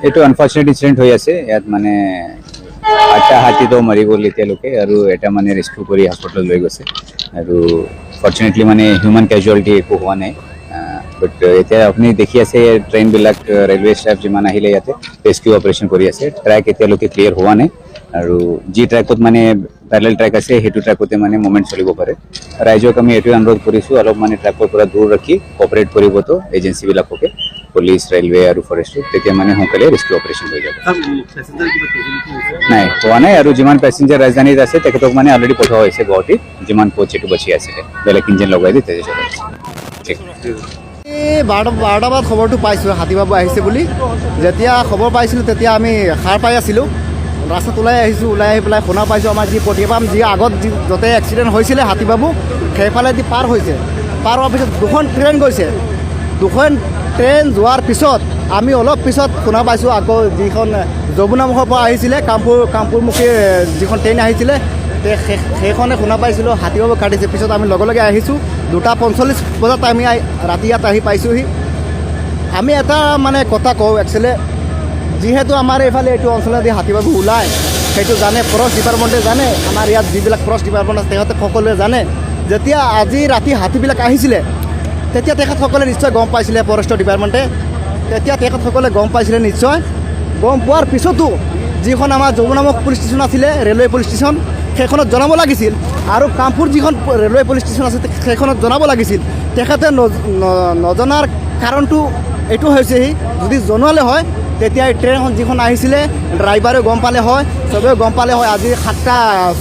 এইটো unfortunate incident হৈ আছে ইয়াত মানে 8টা হাতীতো মৰি গ'ল এতিয়ালৈকে আৰু এটা মানে ৰেস্কিউ কৰি হস্পিটেল লৈ গৈছে আৰু ফৰ্চুনেটলি মানে হিউমেন কেজুৱেলিটি একো হোৱা নাই বাট এতিয়া আপুনি দেখি আছে ট্ৰেইনবিলাক ৰেলৱে ষ্টাফ যিমান আহিলে ইয়াতে ৰেস্কিউ অপাৰেশ্যন কৰি আছে ট্ৰেক এতিয়ালৈকে ক্লিয়াৰ হোৱা নাই আৰু যি ট্ৰেকত মানে পেৰেলেল ট্ৰেক আছে সেইটো ট্ৰেকতে মানে মুভমেণ্ট চলিব পাৰে ৰাইজক আমি এইটোৱে অনুৰোধ কৰিছোঁ অলপ মানে ট্ৰেকৰ পৰা দূৰ ৰাখি কপাৰেট কৰিবতো এজেঞ্চিবিলাককে পুলিচ ৰেলৱে আৰু ফৰেষ্টত তেতিয়া মানে সোনকালে ৰেস্কিউ অপাৰেশ্যন হৈ যাব নাই হোৱা নাই আৰু যিমান পেচেঞ্জাৰ ৰাজধানীত আছে তেখেতক মানে অলৰেডি পঠোৱা হৈছে গুৱাহাটীত যিমান কোচ এইটো বাচি আছিলে বেলেগ ইঞ্জিন লগাই দি তেজে চলাইছে ঠিক 12টা বজাত খবৰটো পাইছোঁ হাতীবাবু আহিছে বুলি যেতিয়া খবৰ পাইছিলোঁ তেতিয়া আমি সাৰ পাই আছিলোঁ ৰাস্তাত ওলাই আহিছোঁ ওলাই আহি পেলাই শুনা পাইছোঁ আমাৰ যি প্ৰতিপাম যি আগত যি য'তে এক্সিডেণ্ট হৈছিলে হাতীবাবু সেইফালেদি পাৰ হৈছে পাৰ হোৱাৰ পিছত দুখন ট্ৰেইন গৈছে দুখন ট্ৰেইন যোৱাৰ পিছত আমি অলপ পিছত শুনা পাইছোঁ আকৌ যিখন যমুনামুখৰ পৰা আহিছিলে কামপুৰমুখী যিখন ট্ৰেইন আহিছিলে সেইখনে শুনা পাইছিলোঁ হাতীবাবু কাটিছে পিছত আমি লগে লগে আহিছোঁ 2:45 বজাত আমি ৰাতি ইয়াত আহি পাইছোঁহি আমি এটা মানে কথা কওঁ একচুৱেলি যিহেতু আমাৰ এইফালে এইটো অঞ্চলেদি হাতীবাবু ওলায় সেইটো জানে ফৰেষ্ট ডিপাৰ্টমেণ্টে জানে আমাৰ ইয়াত যিবিলাক ফৰেষ্ট ডিপাৰ্টমেণ্ট আছে তেখেতে সকলোৱে জানে যেতিয়া আজি ৰাতি হাতীবিলাক আহিছিলে তেতিয়া তেখেতসকলে নিশ্চয় গম পাইছিলে ফৰেষ্টৰ ডিপাৰ্টমেণ্টে তেতিয়া তেখেতসকলে গম পাইছিলে নিশ্চয় গম পোৱাৰ পিছতো যিখন আমাৰ যমুনামুখ পুলিচ ষ্টেচন আছিলে ৰেলৱে পুলিচ ষ্টেচন সেইখনত জনাব লাগিছিল আৰু কামপুৰ যিখন ৰেলৱে পুলিচ ষ্টেচন আছে সেইখনত জনাব লাগিছিল তেখেতে নজনাৰ কাৰণটো এইটো হৈছেহি যদি জনোৱালে হয় তেতিয়া এই ট্ৰেইনখন যিখন আহিছিলে ড্ৰাইভাৰেও গম পালে হয় চবেও গম পালে হয় আজি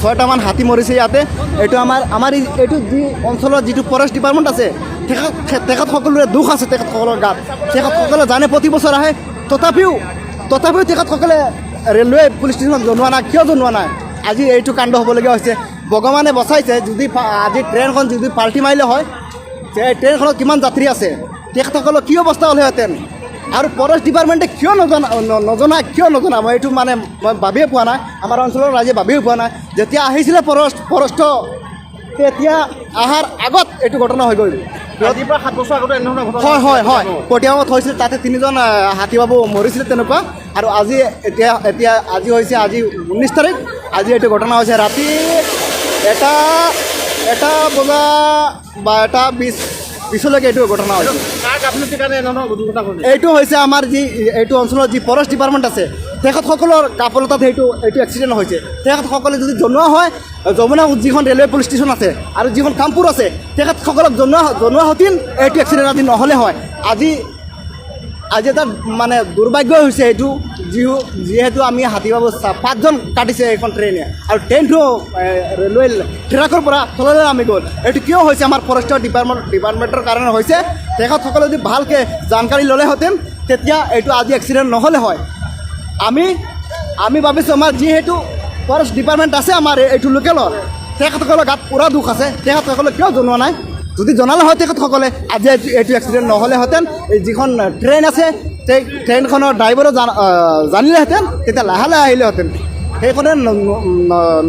6টামান হাতী মৰিছে ইয়াতে এইটো আমাৰ এইটো যি অঞ্চলৰ যিটো ফৰেষ্ট ডিপাৰ্টমেণ্ট আছে তেখেতসকলোৰে দুখ আছে তেখেতসকলৰ গাত তেখেতসকলে জানে প্ৰতি বছৰ আহে তথাপিও তেখেতসকলে ৰেলৱে পুলিচ ষ্টেচনত জনোৱা নাই কিয় জনোৱা নাই আজি এইটো কাণ্ড হ'বলগীয়া হৈছে ভগৱানে বচাইছে যদি আজি ট্ৰেইনখন যদি পাল্টি মাৰিলে হয় যে ট্ৰেইনখনত কিমান যাত্ৰী আছে তেখেতসকলৰ কি অৱস্থা হ'লেহেঁতেন আৰু ফৰেষ্ট ডিপাৰ্টমেণ্টে কিয় নজনা মই এইটো মানে মই ভাবিয়ে পোৱা নাই আমাৰ অঞ্চলৰ ৰাইজে ভাবিয়ে পোৱা নাই যেতিয়া আহিছিলে ফৰেষ্ট তেতিয়া অহাৰ আগত এইটো ঘটনা হৈ গ'ল আজিৰ পৰা 7 বছৰ আগতে এনেধৰণৰ ঘটনা হয় পটিয়ামত হৈছিল তাতে 3জন হাতীবাবু মৰিছিলে তেনেকুৱা আৰু এতিয়া আজি হৈছে আজি 19 তাৰিখ আজি এইটো ঘটনা হৈছে ৰাতি এটা বজা বা 1:20 এইটো ঘটনা হৈছে এইটো হৈছে আমাৰ যি এইটো অঞ্চলৰ যি ফৰেষ্ট ডিপাৰ্টমেণ্ট আছে তেখেতসকলৰ গাফলতাত এইটো এক্সিডেণ্ট হৈছে তেখেতসকলে যদি জনোৱা হয় যমুনা যিখন ৰেলৱে পুলিচ ষ্টেচন আছে আৰু যিখন কামপুৰ আছে তেখেতসকলক জনোৱা হতিন এইটো এক্সিডেণ্ট আজি নহ'লে হয় আজি এটা মানে দুৰ্ভাগ্য হৈছে এইটো যিহেতু আমি হাতীবাবু 5জন কাটিছে এইখন ট্ৰেইনে আৰু ট্ৰেইনটো ৰেলৱে ট্ৰেকৰ পৰা তললৈ নামি গ'ল এইটো কিয় হৈছে আমাৰ ফৰেষ্টৰ ডিপাৰ্টমেণ্টৰ কাৰণে হৈছে তেখেতসকলে যদি ভালকৈ জানকাৰী ল'লেহেঁতেন তেতিয়া এইটো আজি এক্সিডেণ্ট নহ'লে হয় আমি ভাবিছোঁ আমাৰ যিহেতু ফৰেষ্ট ডিপাৰ্টমেণ্ট আছে আমাৰ এইটো লোকেলৰ তেখেতসকলৰ গাত পূৰা দুখ আছে তেখেতসকলে কিয় জনোৱা নাই যদি জনালে হয় তেখেতসকলে আজি এইটো এক্সিডেণ্ট নহ'লেহেঁতেন যিখন ট্ৰেইন আছে ট্ৰেইনখনৰ ড্ৰাইভাৰো জানিলেহেঁতেন তেতিয়া লাহে আহিলেহেঁতেন সেইখনে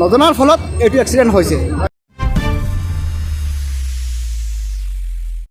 নজনাৰ ফলত এইটো এক্সিডেণ্ট হৈছে